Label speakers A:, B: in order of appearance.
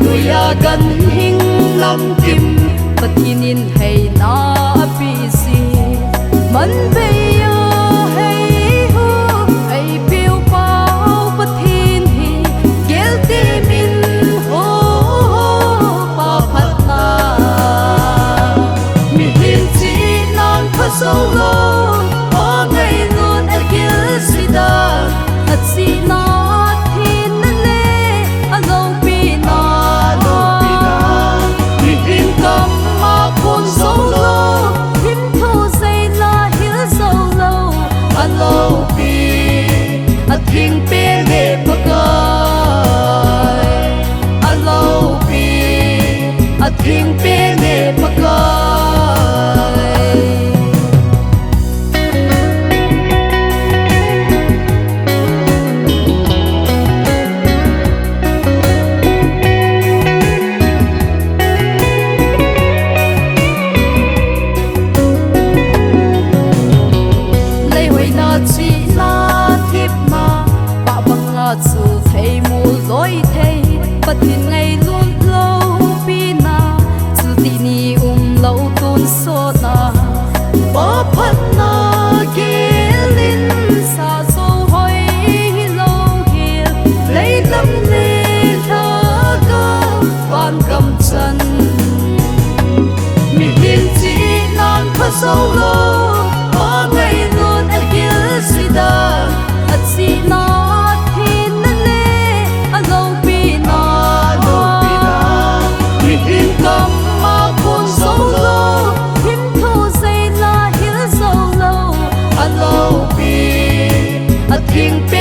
A: nuya gan hing lam kim patinin hay na apisi man beya hay ho ay piu pao patin hi gelti min ho pa phatna Mihem chi nan phajoulou o ngailutna at gilji at sina thinna le aloupina Mihem kam ma kun senlou Thimthu jeila hil joulou Aloupi Athengpen le Pakai Aloupi Athengpen le Pakai chihna thipma pa banga chu thei mu loi thei pathin ngailutna aloupina chu tini lo tun so na pa phatna gelin sa so hoi lo hil leilam le tha ka van kam chan Mihem chi nan phajoulou at sina thinna le aloupina Mihem kam ma kun senlou Thimthu jeila hil joulou Aloupi Athengpen